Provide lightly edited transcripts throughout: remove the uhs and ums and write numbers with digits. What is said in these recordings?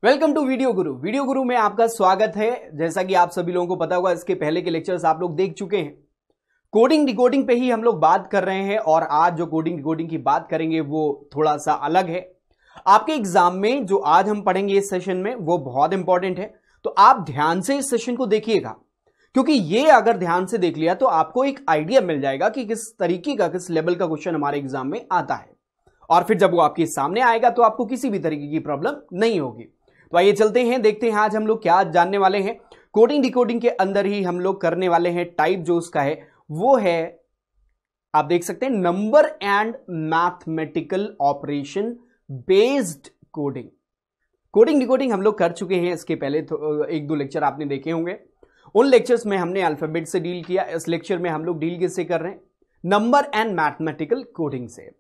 Welcome to video Guru. Video गुरु में आपका स्वागत है। जैसा कि आप सभी लोगों को पता होगा, इसके पहले के लेक्चर्स आप लोग देख चुके हैं। कोडिंग डिकोडिंग पे ही हम लोग बात कर रहे हैं और आज जो कोडिंग डिकोडिंग की बात करेंगे वो थोड़ा सा अलग है। आपके एग्जाम में जो आज हम पढ़ेंगे इस सेशन में वो बहुत इंपॉर्टेंट है, तो आप ध्यान से इस सेशन को देखिएगा, क्योंकि ये अगर ध्यान से देख लिया तो आपको एक आइडिया मिल जाएगा कि किस तरीके का, किस लेवल का क्वेश्चन हमारे एग्जाम में आता है, और फिर जब वो आपके सामने आएगा तो आपको किसी भी तरीके की प्रॉब्लम नहीं होगी। तो आइए चलते हैं, देखते हैं आज हम लोग क्या जानने वाले हैं। कोडिंग डिकोडिंग के अंदर ही हम लोग करने वाले हैं टाइप जो उसका है वो है, आप देख सकते हैं, number and mathematical operation based coding. Coding decoding हम लोग कर चुके हैं, इसके पहले तो एक दो लेक्चर आपने देखे होंगे। उन लेक्चर्स में हमने अल्फाबेट से डील किया। इस लेक्चर में हम लोग डील किससे कर रहे हैं? नंबर एंड मैथमेटिकल कोडिंग से।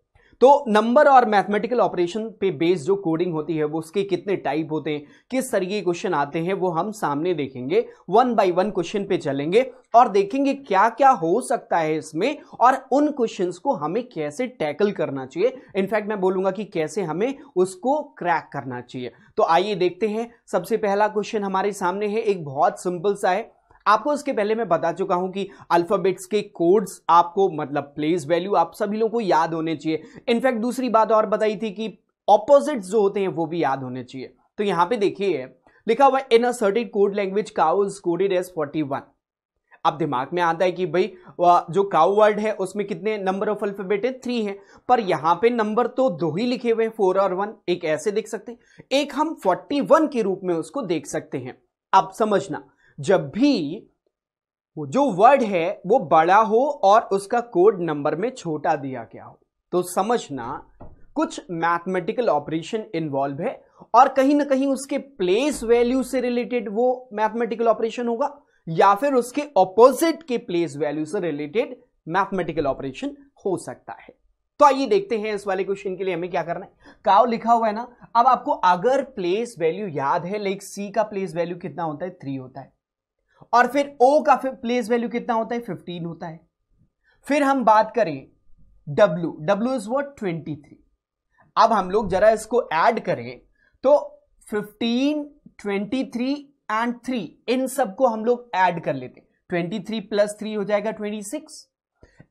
तो नंबर और मैथमेटिकल ऑपरेशन पे बेस्ड जो कोडिंग होती है वो उसके कितने टाइप होते हैं, किस तरीके के क्वेश्चन आते हैं, वो हम सामने देखेंगे। वन बाय वन क्वेश्चन पे चलेंगे और देखेंगे क्या क्या हो सकता है इसमें और उन क्वेश्चंस को हमें कैसे टैकल करना चाहिए। इनफैक्ट मैं बोलूंगा कि कैसे हमें उसको क्रैक करना चाहिए। तो आइए देखते हैं। सबसे पहला क्वेश्चन हमारे सामने है, एक बहुत सिंपल सा है। आपको इसके पहले मैं बता चुका हूं कि अल्फाबेट्स के कोड्स आपको, मतलब प्लेस वैल्यू आप सभी लोगों को याद होने चाहिए। इनफैक्ट दूसरी बात और बताई थी कि ऑपोजिट्स जो होते हैं वो भी याद होने चाहिए। तो यहां पे देखिए लिखा हुआ है, in a certain code language cow is coded as 41। अब दिमाग में आता है कि भाई जो काउ वर्ड है उसमें कितने नंबर ऑफ अल्फाबेट है? 3 है, पर यहां पे नंबर तो 2 ही लिखे हुए हैं, 4 और 1। एक ऐसे देख सकते हैं, एक हम 41 के रूप में उसको देख सकते हैं। अब समझना, जब भी वो जो वर्ड है वो बड़ा हो और उसका कोड नंबर में छोटा दिया गया हो तो समझना कुछ मैथमेटिकल ऑपरेशन इन्वॉल्व है और कहीं ना कहीं उसके प्लेस वैल्यू से रिलेटेड वो मैथमेटिकल ऑपरेशन होगा, या फिर उसके ऑपोजिट के प्लेस वैल्यू से रिलेटेड मैथमेटिकल ऑपरेशन हो सकता है। तो आइए देखते हैं इस वाले क्वेश्चन के लिए हमें क्या करना है। काउ लिखा हुआ है ना। अब आपको अगर प्लेस वैल्यू याद है, लाइक सी का प्लेस वैल्यू कितना होता है? 3 होता है, और फिर O का प्लेस वैल्यू कितना होता है? 15 होता है। फिर हम बात करें W इज व्हाट? 23। अब हम लोग जरा इसको ऐड करें तो 15, 23 एंड 3, इन सबको हम लोग ऐड कर लेते हैं। 23 प्लस 3 हो जाएगा 26,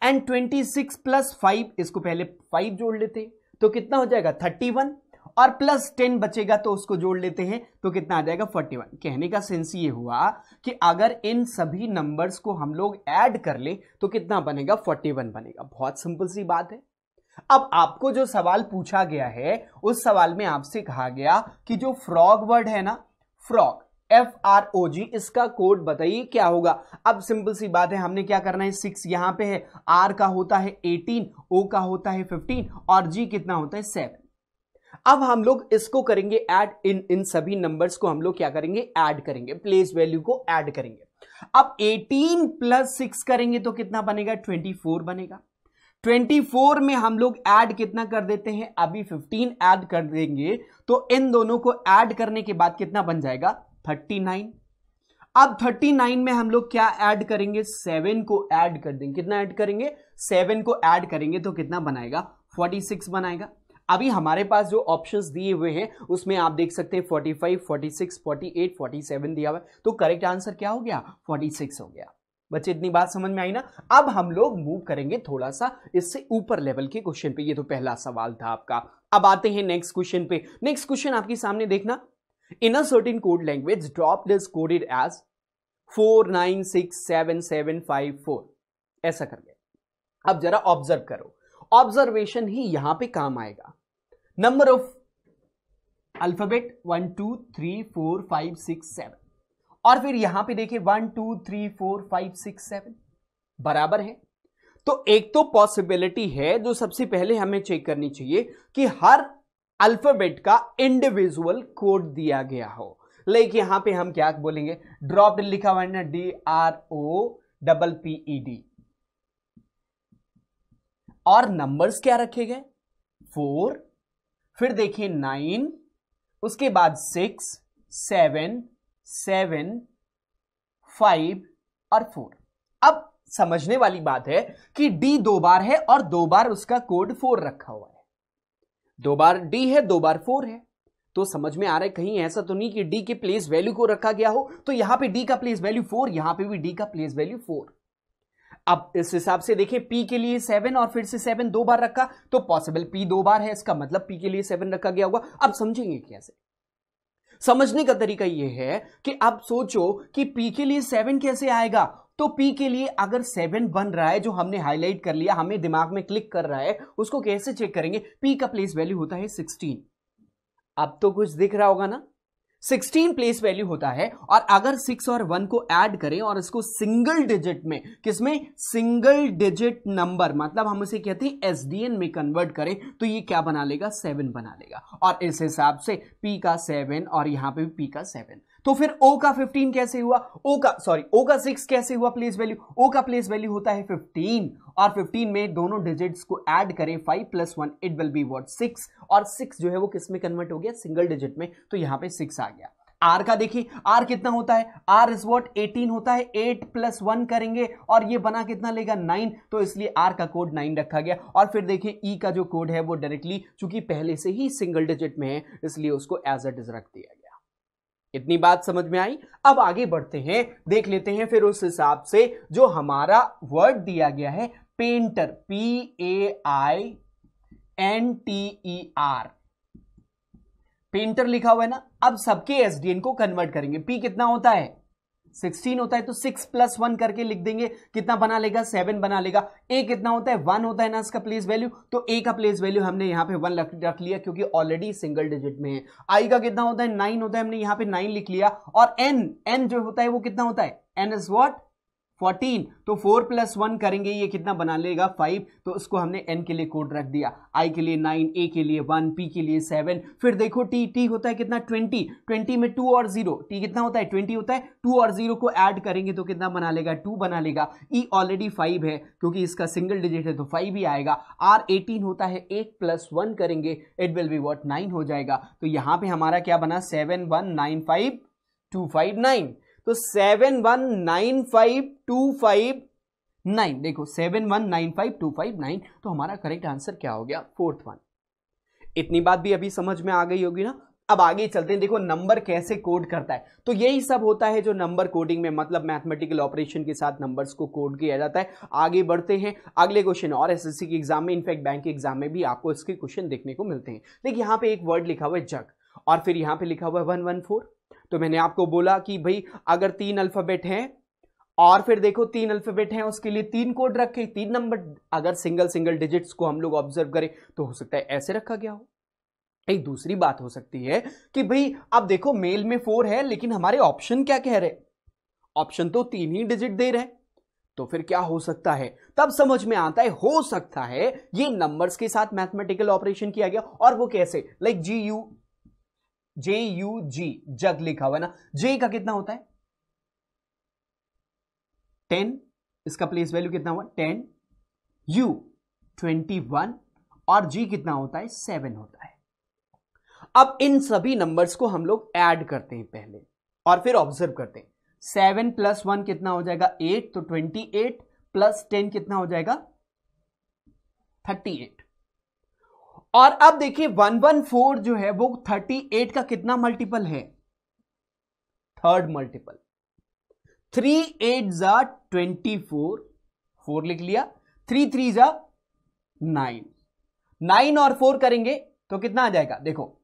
एंड 26 प्लस 5, इसको पहले 5 जोड़ लेते हैं तो कितना हो जाएगा? 31, और प्लस 10 बचेगा तो उसको जोड़ लेते हैं तो कितना आ जाएगा? 41। कहने का सेंस ये हुआ कि अगर इन सभी नंबर्स को हम लोग ऐड कर ले तो कितना बनेगा? 41 बनेगा। बहुत सिंपल सी बात है। अब आपको जो सवाल पूछा गया है उस सवाल में आपसे कहा गया कि जो फ्रॉग वर्ड है ना, फ्रॉग, FROG, इसका कोड बताइए क्या होगा। अब सिंपल सी बात है, हमने क्या करना है? 6 यहां पे है, R का होता है 18, O का होता है 15 और G कितना होता है? 7। अब हम लोग इसको करेंगे ऐड, इन सभी नंबर्स को हम लोग क्या करेंगे? ऐड करेंगे, प्लेस वैल्यू को ऐड करेंगे। अब 18 प्लस 6 करेंगे तो कितना बनेगा? 24 बनेगा। 24 में हम लोग ऐड कितना कर देते हैं? अभी 15 ऐड कर देंगे तो इन दोनों को ऐड करने के बाद कितना बन जाएगा? 39। अब 39 में हम लोग क्या ऐड करेंगे? 7 को ऐड कर देंगे। कितना ऐड करेंगे? 7 को ऐड करेंगे तो कितना बनाएगा? 46 बनाएगा। अभी हमारे पास जो ऑप्शंस दिए हुए हैं उसमें आप देख सकते हैं 45, 46, 48, 47 दिया हुआ है, तो करेक्ट आंसर क्या हो गया? 46 हो गया। बच्चे इतनी बात समझ में आई ना। अब हम लोग मूव करेंगे थोड़ा सा इससे ऊपर लेवल के क्वेश्चन पे। ये तो पहला सवाल था आपका। अब आते हैं नेक्स्ट क्वेश्चन पे। नेक्स्ट क्वेश्चन आपके सामने देखना, in a certain code language dropped is coded as 496775 ऐसा करके। अब जरा ऑब्जर्व करो, ऑब्जर्वेशन ही यहां पे काम आएगा। नंबर ऑफ अल्फाबेट 1 2 3 4 5 6 7, और फिर यहां पे देखिए 1 2 3 4 5 6 7 बराबर है। तो एक तो पॉसिबिलिटी है जो सबसे पहले हमें चेक करनी चाहिए कि हर अल्फाबेट का इंडिविजुअल कोड दिया गया हो। लाइक यहां पे हम क्या बोलेंगे? ड्रॉप्ड लिखा हुआ है ना, DROPPED, और नंबर्स क्या रखे गए? 4, फिर देखिए 9, उसके बाद 6 7 7 5 और 4। अब समझने वाली बात है कि D 2 बार है और 2 बार उसका कोड 4 रखा हुआ है। 2 बार D है, 2 बार 4 है। तो समझ में आ रहा है कहीं ऐसा तो नहीं कि डी के प्लेस वैल्यू को रखा गया हो, तो यहां पे डी का प्लेस वैल्यू 4, यहां पे भी डी का प्लेस वैल्यू 4। अब इस हिसाब से देखें पी के लिए 7 और फिर से 7 दो बार रखा, तो पॉसिबल पी दो बार है, इसका मतलब पी के लिए 7 रखा गया होगा। अब समझेंगे कैसे? समझने का तरीका यह है कि आप सोचो कि पी के लिए 7 कैसे आएगा। तो पी के लिए अगर 7 बन रहा है, जो हमने हाईलाइट कर लिया, हमें दिमाग में क्लिक कर रहा है, उसको कैसे चेक करेंगे? पी का प्लेस वैल्यू होता है 16। अब तो कुछ दिख रहा होगा ना, 16 प्लेस वैल्यू होता है। और अगर 6 और 1 को ऐड करें और इसको सिंगल डिजिट में, किसमें? सिंगल डिजिट नंबर, मतलब हम उसे कहते हैं एसडीएन में कन्वर्ट करें, तो ये क्या बना लेगा? 7 बना लेगा। और इस हिसाब से पी का 7 और यहां पे भी पी का 7। तो फिर ओ का 15 कैसे हुआ? ओ का 6 कैसे हुआ प्लेस वैल्यू? ओ का प्लेस वैल्यू होता है 15, और 15 में दोनों डिजिट्स को ऐड करें, 5 + 1 इट विल बी व्हाट? 6। और 6 जो है वो किस में कन्वर्ट हो गया? सिंगल डिजिट में, तो यहां पे 6 आ गया। आर का देखिए, आर कितना होता है? Are is what? 18 होता है। 8 + 1 करेंगे और ये बना कितना लेगा? 9। तो इसलिए आर का कोड 9 रखा गया। और फिर देखिए ई का जो कोड है वो डायरेक्टली, चूंकि पहले से ही सिंगल डिजिट में है, इसलिए उसको एज इट इज रख दिया गया। इतनी बात समझ में आई? अब आगे बढ़ते हैं, देख लेते हैं फिर उस हिसाब से जो हमारा वर्ड दिया गया है पेंटर, PAINTER, पेंटर लिखा हुआ है ना। अब सबके एसडीएन को कन्वर्ट करेंगे। पी कितना होता है? 16 होता है, तो 6 + 1 करके लिख देंगे, कितना बना लेगा? 7 बना लेगा। ए कितना होता है? 1 होता है ना इसका प्लेस वैल्यू, तो ए का प्लेस वैल्यू हमने यहां पे 1 रख लिया, क्योंकि ऑलरेडी सिंगल डिजिट में है। आई का कितना होता है? 9 होता है, हमने यहां पे 9 लिख लिया। और एन जो होता है वो कितना होता है? N is what? 14। तो 4 + 1 करेंगे, ये कितना बना लेगा? 5। तो उसको हमने n के लिए कोड रख दिया, i के लिए 9, a के लिए 1, p के लिए 7। फिर देखो t होता है कितना? 20 में 2 और 0, t कितना होता है? 20 होता है। 2 और 0 को ऐड करेंगे तो कितना बना लेगा? 2 बना लेगा। e ऑलरेडी 5 है, क्योंकि इसका सिंगल डिजिट है, तो 5 ही आएगा। r 18 होता है, 8 + 1 करेंगे, इट विल बी व्हाट? 9 हो जाएगा। तो यहां पे हमारा क्या बना? 7195259। तो 7195259, देखो 7195259, तो हमारा करेक्ट आंसर क्या हो गया? 4th one. इतनी बात भी अभी समझ में आ गई होगी ना। अब आगे चलते हैं, देखो नंबर कैसे कोड करता है। तो यही सब होता है जो नंबर कोडिंग में, मतलब मैथमेटिकल ऑपरेशन के साथ नंबर्स को कोड किया जाता है। आगे बढ़ते हैं, अगले क्वेश्चन, और एसएससी के एग्जाम में, इनफैक्ट बैंक के एग्जाम में भी आपको इसके क्वेश्चन देखने को मिलते हैं। देखिए यहां पे एक वर्ड लिखा हुआ है जग, और फिर यहां पे लिखा हुआ है 114। तो मैंने आपको बोला कि भाई अगर 3 अल्फाबेट हैं, और फिर देखो 3 अल्फाबेट हैं, उसके लिए 3 कोड रखे, 3 नंबर। अगर सिंगल डिजिट्स को हम लोग ऑब्जर्व करें तो हो सकता है ऐसे रखा गया हो। एक दूसरी बात हो सकती है कि भाई अब देखो मेल में 4 है, लेकिन हमारे ऑप्शन क्या कह रहे? ऑप्शन तो 3 ही डिजिट दे रहे हैं, तो फिर क्या हो सकता है? तब समझ में आता है, हो सकता है ये नंबर्स के साथ मैथमेटिकल ऑपरेशन किया गया। और वो कैसे? लाइक JUG, जग लिखा हुआ है ना। J का कितना होता है? 10, इसका प्लेस वैल्यू कितना हुआ? 10। U 21, और G कितना होता है? 7 होता है। अब इन सभी नंबर्स को हम लोग ऐड करते हैं पहले, और फिर ऑब्जर्व करते हैं। 7 + 1 कितना हो जाएगा? 8, तो 28 + 10 कितना हो जाएगा? 38। और अब देखिए 114 जो है वो 38 का कितना मल्टीपल है? 3rd multiple. 3 8 = 24, 4 लिख लिया। 3 3 = 9, 9 और 4 करेंगे तो कितना आ जाएगा? देखो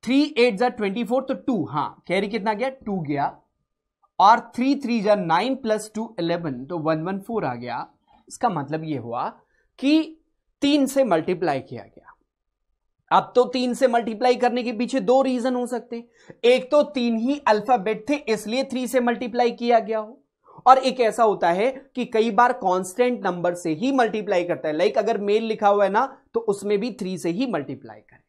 3 8 = 24, तो 2, हां कैरी कितना गया? 2 गया। और 3 3 = 9 + 2 11, तो 114 आ गया। इसका मतलब यह हुआ कि 3 से मल्टीप्लाई किया गया। अब तो 3 से मल्टीप्लाई करने के पीछे 2 रीजन हो सकते हैं। एक तो 3 ही अल्फाबेट थे, इसलिए 3 से मल्टीप्लाई किया गया हो, और एक ऐसा होता है कि कई बार कांस्टेंट नंबर से ही मल्टीप्लाई करता है। लाइक अगर मेल लिखा हुआ है ना, तो उसमें भी 3 से ही मल्टीप्लाई करें।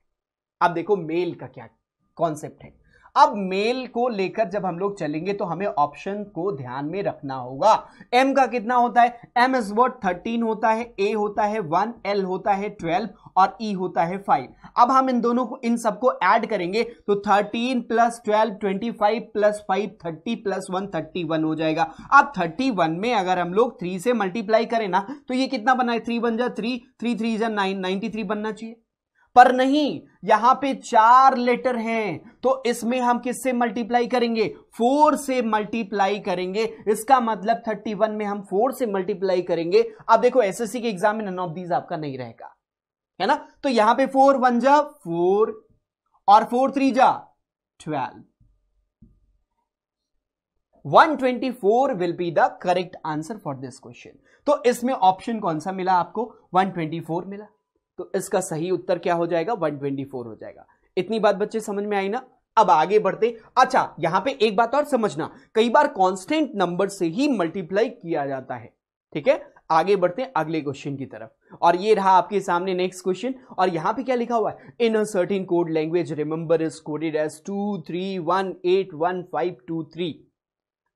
अब देखो मेल का क्या कॉन्सेप्ट है। अब मेल को लेकर जब हम लोग चलेंगे तो हमें ऑप्शन को ध्यान में रखना होगा। एम का कितना होता है? M is what? 13 होता है, ए होता है 1, एल होता है 12, और ई होता है 5। अब हम इन दोनों को, इन सबको ऐड करेंगे तो 13 + 12 25 + 5 30 + 1 31 हो जाएगा। अब 31 में अगर हम लोग 3 से मल्टीप्लाई करें ना, तो ये कितना बना है? 3 1 = 3, 3 3 = 9, 93 बनना चाहिए। पर नहीं, यहां पे 4 लेटर हैं, तो इसमें हम किससे मल्टीप्लाई करेंगे? 4 से मल्टीप्लाई करेंगे। इसका मतलब 31 में हम 4 से मल्टीप्लाई करेंगे। अब देखो एसएससी के एग्जाम में नन ऑफ दीज आपका नहीं रहेगा, है ना? तो यहां पे 4 1 जा 4 और 4 3 जा 12। 124 will be the correct answer for this question. तो इसमें ऑप्शन कौन सा मिला आपको? 124 मिला। तो इसका सही उत्तर क्या हो जाएगा? 124 हो जाएगा। इतनी बात बच्चे समझ में आई ना? अब आगे बढ़ते। अच्छा, यहां पे एक बात और समझना, कई बार कांस्टेंट नंबर से ही मल्टीप्लाई किया जाता है। ठीक है, आगे बढ़ते हैं अगले क्वेश्चन की तरफ। और ये रहा आपके सामने नेक्स्ट क्वेश्चन। और यहां पे क्या लिखा हुआ है? In a certain code language remember is coded as 2318153।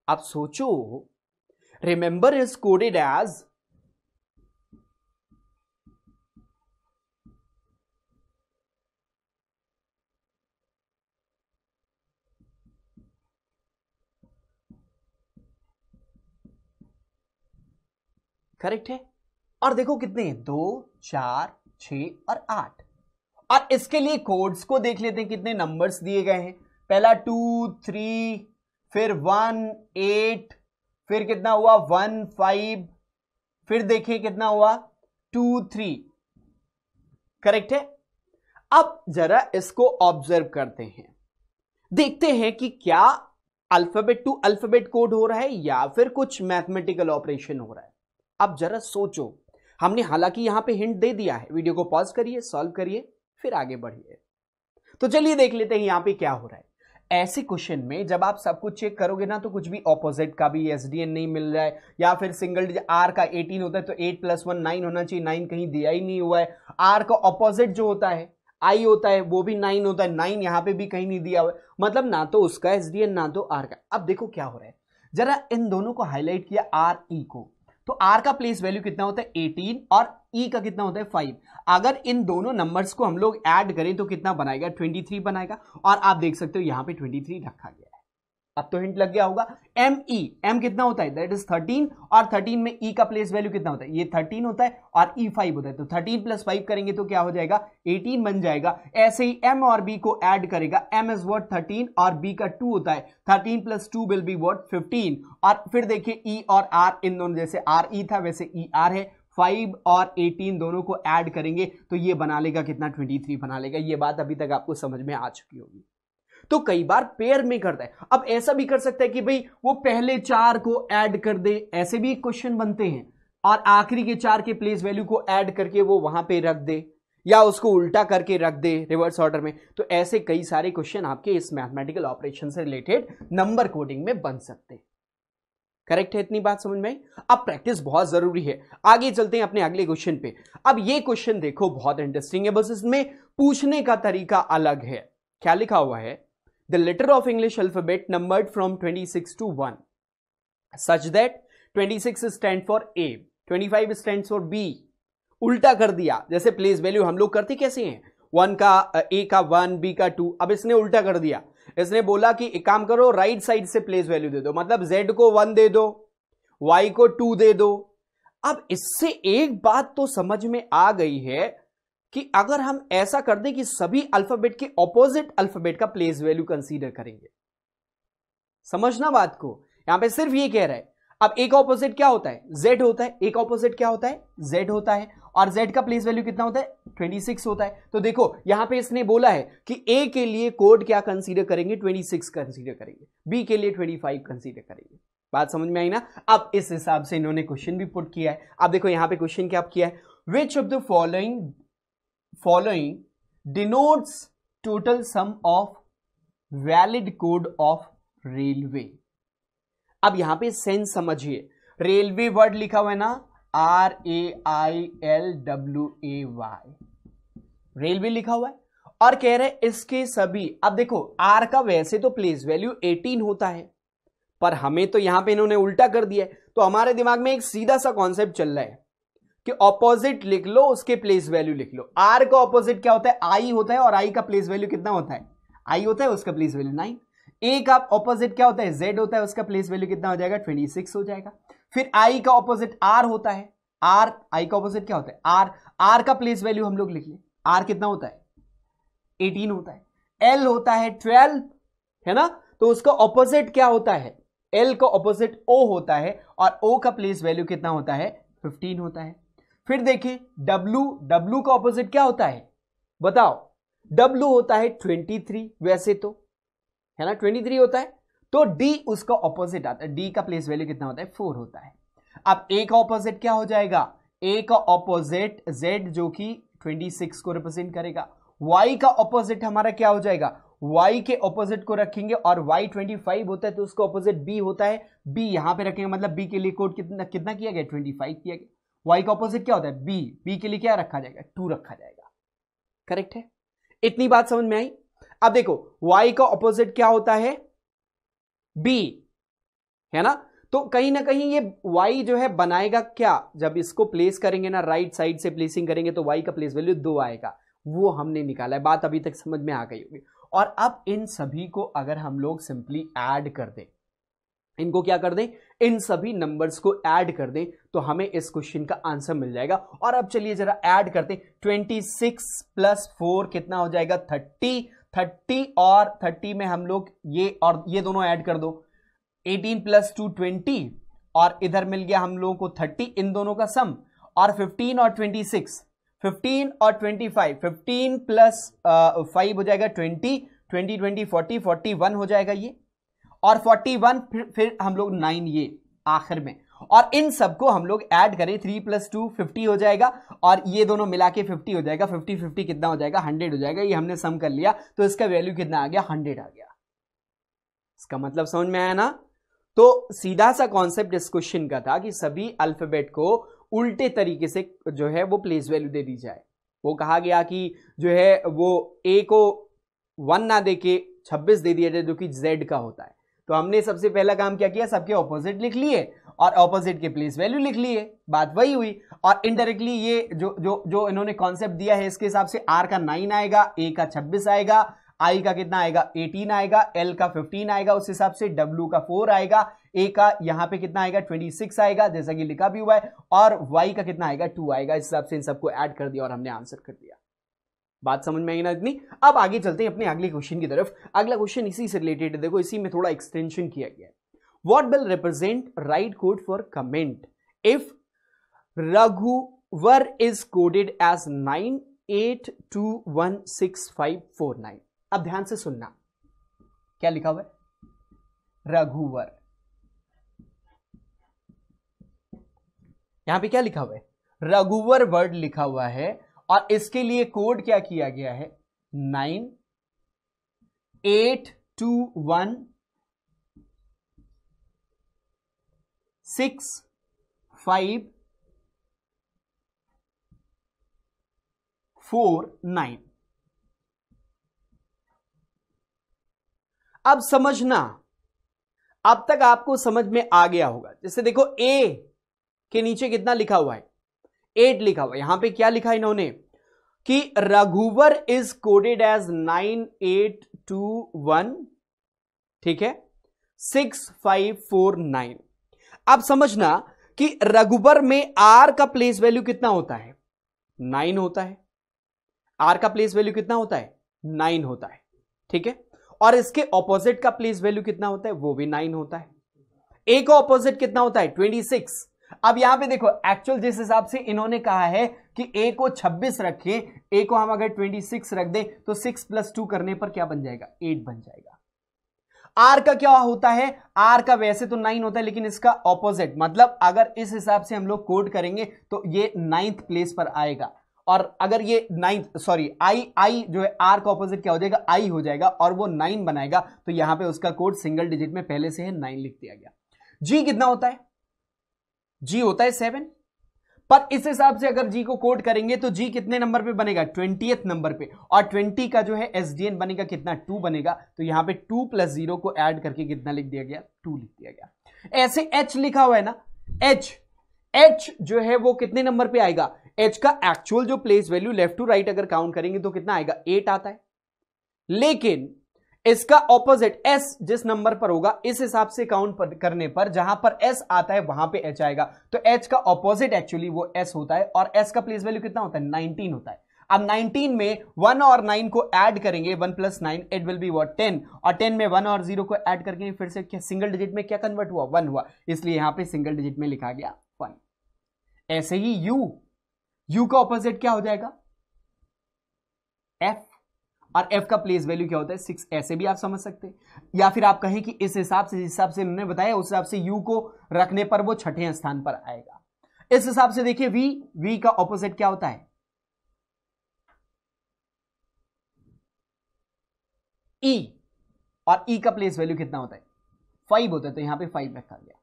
आप सोचो, remember is coded as correct है। और देखो कितने हैं? 2 4 6 और 8। और इसके लिए कोड्स को देख लेते हैं, कितने नंबर्स दिए गए हैं। पहला 2 3, फिर 1 8, फिर कितना हुआ 1 5, फिर देखिए कितना हुआ 2 3। करेक्ट है। अब जरा इसको ऑब्जर्व करते हैं, देखते हैं कि क्या अल्फाबेट टू अल्फाबेट कोड हो रहा है या फिर कुछ मैथमेटिकल ऑपरेशन हो रहा है। अब जरा सोचो, हमने हालांकि यहां पे हिंट दे दिया है। वीडियो को पॉज करिए, सॉल्व करिए, फिर आगे बढ़िए। तो चलिए देख लेते हैं यहां पे क्या हो रहा है। ऐसे क्वेश्चन में जब आप सब कुछ चेक करोगे ना, तो कुछ भी ऑपोजिट का भी एसडीएन नहीं मिल रहा है, या फिर सिंगल आर का 18 होता है तो 8 + 1 9 होना चाहिए, 9 कहीं दिया ही नहीं हुआ है। आर का ऑपोजिट जो होता है आई होता है, वो भी 9 होता है, 9 यहां पे भी कहीं नहीं दिया हुआ है। मतलब ना तो उसका एसडीएन ना तो आर का। अब देखो क्या हो रहा है, जरा इन दोनों को हाईलाइट किया, आर ई को। तो आर का प्लेस वैल्यू कितना होता है 18 और ई का कितना होता है 5। अगर इन दोनों नंबर्स को हम लोग ऐड करें तो कितना बनाएगा? 23 बनाएगा। और आप देख सकते हो यहां पे 23 रखा गया है। अब तो हिंट लग गया होगा। एम ई, एम कितना होता है? दैट इज 13, और 13 में ई का प्लेस वैल्यू कितना होता है? ये 13 होता है और ई 5 होता है। तो 13 + 5 करेंगे तो क्या हो जाएगा? 18 बन जाएगा। ऐसे ही एम और बी को ऐड करेगा, एम इज व्हाट 13 और बी का 2 होता है, 13 + 2 विल बी व्हाट 15। और फिर देखिए ई और आर, इन दोनों जैसे आर ई था वैसे ई आर है, 5 और 18 दोनों को ऐड करेंगे तो ये बना लेगा कितना? 23 बना लेगा। ये बात अभी तक आपको समझ में आ चुकी होगी। तो कई बार पेयर में करता है। अब ऐसा भी कर सकता है कि भाई वो पहले 4 को ऐड कर दे, ऐसे भी क्वेश्चन बनते हैं, और आखिरी के 4 के प्लेस वैल्यू को ऐड करके वो वहां पे रख दे, या उसको उल्टा करके रख दे रिवर्स ऑर्डर में। तो ऐसे कई सारे क्वेश्चन आपके इस मैथमेटिकल ऑपरेशन से रिलेटेड नंबर कोडिंग में बन सकते हैं। करेक्ट है? इतनी बात समझ में आई? अब प्रैक्टिस बहुत जरूरी है। आगे चलते हैं अपने अगले क्वेश्चन पे। अब ये क्वेश्चन देखो, बहुत इंटरेस्टिंग है, बस इसमें पूछने का तरीका अलग है। क्या लिखा हुआ है? The letter of English alphabet numbered from 26 to 1 such that 26 stands for A, 25 stands for B। उल्टा कर दिया, जैसे प्लेस वैल्यू हम लोग करते कैसे हैं, 1 का A का 1, B का 2। अब इसने उल्टा कर दिया, इसने बोला कि एक काम करो, राइट साइड से प्लेस वैल्यू दे दो, मतलब Z को 1 दे दो, Y को 2 दे दो। अब इससे एक बात तो समझ में आ गई है कि अगर हम ऐसा कर दें कि सभी अल्फाबेट के ऑपोजिट अल्फाबेट का प्लेस वैल्यू कंसीडर करेंगे। समझना बात को, यहां पे सिर्फ ये कह रहा है। अब एक ऑपोजिट क्या होता है? Z होता है। एक ऑपोजिट क्या होता है? Z होता है। और Z का प्लेस वैल्यू कितना होता है? 26 होता है। तो देखो यहां पे इसने बोला है कि A के लिए कोड क्या कंसीडर करेंगे? 26 कंसीडर करेंगे, B के लिए 25 कंसीडर करेंगे। बात समझ में आई ना? अब इस हिसाब से इन्होंने क्वेश्चन भी पुट किया है। अब देखो यहां पे क्वेश्चन क्या किया है? Which of the following denotes total sum of valid code of railway। अब यहां पे सेंस समझिए, रेलवे वर्ड लिखा हुआ है ना, RAILWAY, रेलवे लिखा हुआ है, और कह रहे हैं इसके सभी। अब देखो आर का वैसे तो प्लेस वैल्यू 18 होता है, पर हमें तो यहां पे इन्होंने उल्टा कर दिया है। तो हमारे दिमाग में एक सीधा सा कॉन्सेप्ट चल रहा है कि ऑपोजिट लिख लो, उसके प्लेस वैल्यू लिख लो। आर का ऑपोजिट क्या होता है? आई होता है, और आई का प्लेस वैल्यू कितना होता है? आई होता है, उसका प्लेस वैल्यू 9। ए का ऑपोजिट क्या होता है? जेड होता है, उसका प्लेस वैल्यू कितना हो जाएगा? 26 हो जाएगा। फिर आई का ऑपोजिट आर होता है, आर, आई का ऑपोजिट क्या होता है? आर, आर का प्लेस वैल्यू हम लोग लिख लें, आर कितना होता है? 18 होता है, L होता है 12, है ना, तो उसका ऑपोजिट क्या होता है, L का ऑपोजिट O होता है, और O का प्लेस वैल्यू कितना होता है, 15 होता है। फिर देखिए W का ऑपोजिट क्या होता है, बताओ, W होता है 23, वैसे तो, है ना, 23 होता है, तो D उसका ऑपोजिट आता है, D का प्लेस वैल्यू कितना होता है, 4 होता है। अब A का ऑपोजिट क्या हो जाएगा, A का ऑपोजिट Z जो कि 26 को रिप्रेजेंट करेगा। Y का ऑपोजिट हमारा क्या हो जाएगा, Y के ऑपोजिट को रखेंगे, और Y 25 होता है तो उसका ऑपोजिट B होता है, B यहां पे रखेंगे, मतलब B के लिए कोड कितना किया गया, 25 किया गया। Y का ऑपोजिट क्या होता है, B के लिए क्या रखा जाएगा, 2 रखा जाएगा। करेक्ट है, इतनी बात समझ में आई। अब देखो Y का ऑपोजिट क्या होता है, B, है ना, तो कहीं ना कहीं ये Y जो है बनाएगा क्या, जब इसको प्लेस करेंगे ना, राइट साइड से प्लेसिंग करेंगे तो Y का प्लेस वैल्यू 2 आएगा, वो हमने निकाला है। बात अभी तक समझ में आ गई होगी। और अब इन सभी को अगर हम लोग सिंपली ऐड कर दें, इनको क्या कर दें, इन सभी नंबर्स को ऐड कर दें, तो हमें इस क्वेश्चन का आंसर मिल जाएगा। और अब चलिए जरा ऐड करते हैं, 26 + 4 कितना हो जाएगा, 30, और 30 में हम लोग ये और ये दोनों ऐड कर दो, 18 + 2 20, और इधर मिल गया हम लोगों को 30, इन दोनों का सम, और 15 और 26, 15 और 25, 15 + 5 हो जाएगा 20, 20 40, 41 हो जाएगा ये, और 41 फिर हम लोग 9 ये आखिर में, और इन सबको हम लोग ऐड करें, 3 + 2 50 हो जाएगा, और ये दोनों मिला के 50 हो जाएगा, 50 कितना हो जाएगा, 100 हो जाएगा। ये हमने सम कर लिया तो इसका वैल्यू कितना आ गया, 100 आ गया। इसका मतलब समझ में आया ना। तो सीधा सा कॉन्सेप्ट इस क्वेश्चन का था कि सभी अल्फाबेट को उल्टे तरीके से जो है वो प्लेस वैल्यू दे दी जाए। वो कहा गया कि जो है वो A को 1 ना दे के 26 दे दिया जाए, जो कि Z का होता है। तो हमने सबसे पहला काम क्या किया, सबके ऑपोजिट लिख लिए और ऑपोजिट के प्लेस वैल्यू लिख लिए, बात वही हुई। और इनडायरेक्टली ये जो इन्होंने कॉन्सेप्ट दिया है, इसके हिसाब से R का 9 आएगा, A का 26 आएगा, I का कितना आएगा, 18 आएगा, L का 15 आएगा, उस हिसाब से W का 4 आएगा, A का यहां पे कितना आएगा, 26 आएगा जैसा कि लिखा भी हुआ है, और Y का कितना आएगा, 2 आएगा। इस हिसाब से इन सबको ऐड कर दिया और हमने आंसर कर दिया। बात समझ में आई ना इतनी। अब आगे चलते हैं अपने अगले क्वेश्चन की तरफ। अगला क्वेश्चन इसी से रिलेटेड है, देखो इसी में थोड़ा एक्सटेंशन किया गया है। What will represent write code for comment if रघुवर इज कोडेड एज 98216549। अब ध्यान से सुनना, क्या लिखा हुआ है, रघुवर, यहां पे क्या लिखा हुआ है, रघुवर वर्ड लिखा हुआ है, और इसके लिए कोड क्या किया गया है, 98216549। अब समझना, अब तक आपको समझ में आ गया होगा। जैसे देखो A के नीचे कितना लिखा हुआ है, 8 लिखा हुआ है। यहां पे क्या लिखा इन्होंने कि रघुवर इज कोडेड एज 9821, ठीक है, 6549। अब समझना कि रघुवर में R का प्लेस वैल्यू कितना होता है, 9 होता है। R का प्लेस वैल्यू कितना होता है, 9 होता है, ठीक है। और इसके ऑपोजिट का प्लेस वैल्यू कितना होता है, वो भी 9 होता है। A का ऑपोजिट कितना होता है, 26। अब यहां पे देखो एक्चुअल जिस हिसाब से इन्होंने कहा है कि A को 26 रखें, A को हम अगर 26 रख दें तो 6 + 2 करने पर क्या बन जाएगा, 8 बन जाएगा। R का क्या होता है, R का वैसे तो 9 होता है, लेकिन इसका ऑपोजिट, मतलब अगर इस हिसाब से हम लोग कोड करेंगे तो ये 9th प्लेस पर आएगा। और अगर ये 9th सॉरी I जो है R का ऑपोजिट क्या हो जाएगा, I हो जाएगा, और वो 9 बनाएगा, तो यहां पे उसका कोड सिंगल डिजिट में पहले से है 9 लिख दिया गया। G कितना होता है, G होता है 7, पर इस हिसाब से अगर G को कोड करेंगे तो G कितने नंबर पे बनेगा, 20th नंबर पे, और 20 का जो है SDN बनेगा कितना, 2 बनेगा। तो यहां पे 2 + 0 को ऐड करके कितना लिख दिया गया, 2 लिख दिया गया। ऐसे H लिखा हुआ है ना, H जो है वो कितने नंबर पे आएगा, H का एक्चुअल जो place value left to right अगर काउंट करेंगे तो कितना आएगा, 8 आता है। लेकिन इसका ऑपोजिट S जिस नंबर पर होगा, इस हिसाब से काउंट करने पर जहां पर S आता है वहां पे H आएगा। तो H का ऑपोजिट एक्चुअली वो S होता है, और S का प्लेस वैल्यू कितना होता है, 19 होता है। अब 19 में 1 और 9 को ऐड करेंगे, 1 + 9 इट विल बी व्हाट 10, और 10 में 1 और 0 को ऐड करके फिर से क्या सिंगल डिजिट में क्या कन्वर्ट हुआ 1 हुआ, इसलिए यहां पे सिंगल डिजिट में लिखा गया 1। ऐसे ही u का ऑपोजिट क्या हो जाएगा f, और f का प्लेस वैल्यू क्या होता है 6, ऐसे भी आप समझ सकते हैं, या फिर आप कहें कि इस हिसाब से जिस हिसाब से उन्होंने बताया उस हिसाब से u को रखने पर वो छठे स्थान पर आएगा। इस हिसाब से देखिए v का ऑपोजिट क्या होता है e, और e का प्लेस वैल्यू कितना होता है 5 होता है, तो यहां पे 5 रखा गया।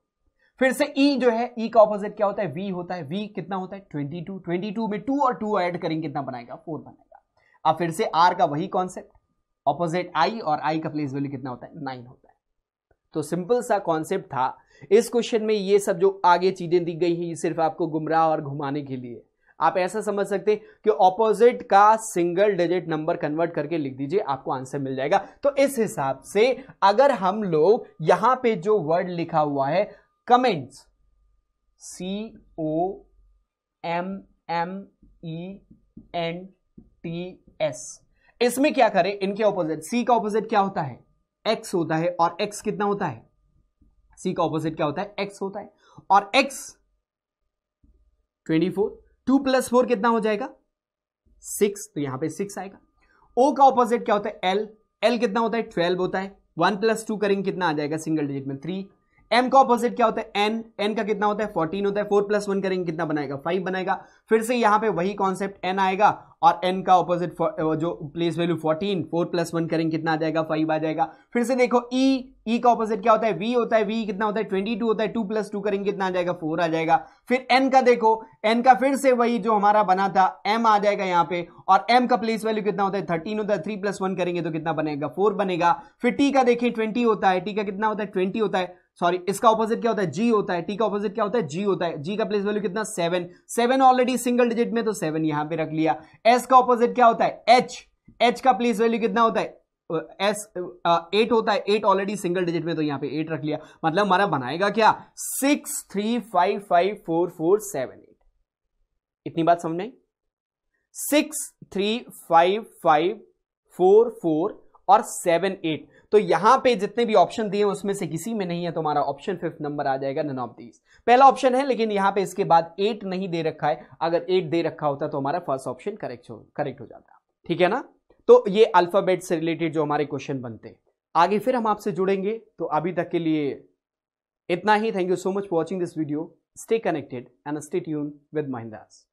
फिर से e जो है e का ऑपोजिट क्या होता है v होता है, v कितना होता है 22, 22 में 2 और 2 ऐड करेंगे कितना बनाएगा 4 बनाएगा। अब फिर से r का वही कॉन्सेप्ट, ऑपोजिट i, और i का प्लेस वैल्यू कितना होता है 9 होता है। तो सिंपल सा कॉन्सेप्ट था। इस क्वेश्चन में ये सब जो आगे चीजें दी गई हैं ये सिर्फ आपको गुमराह और घुमाने के लिए, आप ऐसा समझ सकते हैं कि ऑपोजिट का सिंगल डिजिट नंबर कन्वर्ट करके लिख दीजिए, आपको आंसर मिल जाएगा। तो इस हिसाब से अगर हम लोग यहां पे जो वर्ड लिखा हुआ है कमेंट्स, COMMENTS, इसमें क्या करें, इनके ऑपोजिट, C का ऑपोजिट क्या होता है X होता है, और X कितना होता है, C का ऑपोजिट क्या होता है X होता है, और X 24, 2 + 4 कितना हो जाएगा 6, तो यहां पे 6 आएगा। O का ऑपोजिट क्या होता है L कितना होता है 12 होता है, 1 + 2 करेंगे कितना आ जाएगा सिंगल डिजिट में 3। M का ऑपोजिट क्या होता है N का कितना होता है 14 होता है, 4 + 1 करेंगे कितना बनाएगा 5 बनाएगा। फिर से यहां पे वही कॉन्सेप्ट N आएगा, और N का ऑपोजिट जो प्लेस वैल्यू 14, 4 + 1 करेंगे कितना आ जाएगा 5 आ जाएगा। फिर से देखो E का ऑपोजिट क्या होता है V होता है, V कितना होता है 22 होता है, 2 + 2 करेंगे कितना आ जाएगा 4 आ जाएगा। फिर N का देखो, N का फिर से वही जो हमारा बना था M आ जाएगा यहां पे, और M का प्लेस वैल्यू कितना होता है 13 होता है, 3 + 1 करेंगे तो कितना बनेगा 4 बनेगा। फिर T का देखिए 20 होता है, T का कितना होता है 20 होता है, सॉरी इसका ऑपोजिट क्या होता है G होता है, T का ऑपोजिट क्या होता है G होता है, G का प्लेस वैल्यू कितना 7 ऑलरेडी सिंगल डिजिट में, तो 7 यहां पे रख लिया। S का ऑपोजिट क्या होता है H का प्लेस वैल्यू कितना होता है S 8 होता है, 8 ऑलरेडी सिंगल डिजिट में, तो यहां पे 8 रख लिया। मतलब हमारा बनाएगा क्या 6 3 5 5 4 4 7 8, इतनी बात समझ में, 6 3 5 5 4 4 और 7 8। तो यहां पे जितने भी ऑप्शन दिए उसमें से किसी में नहीं है, तो हमारा ऑप्शन 5th नंबर आ जाएगा, नन ऑफ दीज। पहला ऑप्शन है, लेकिन यहां पे इसके बाद 8 नहीं दे रखा है, अगर 8 दे रखा होता तो हमारा फर्स्ट ऑप्शन करेक्ट हो जाता। ठीक है ना। तो ये अल्फाबेट से रिलेटेड जो हमारे क्वेश्चन बनते हैं, आगे फिर हम आपसे जुड़ेंगे। तो अभी तक के लिए इतना ही। Thank you so much for watching this video. Stay connected and stay tuned with Mahindra's.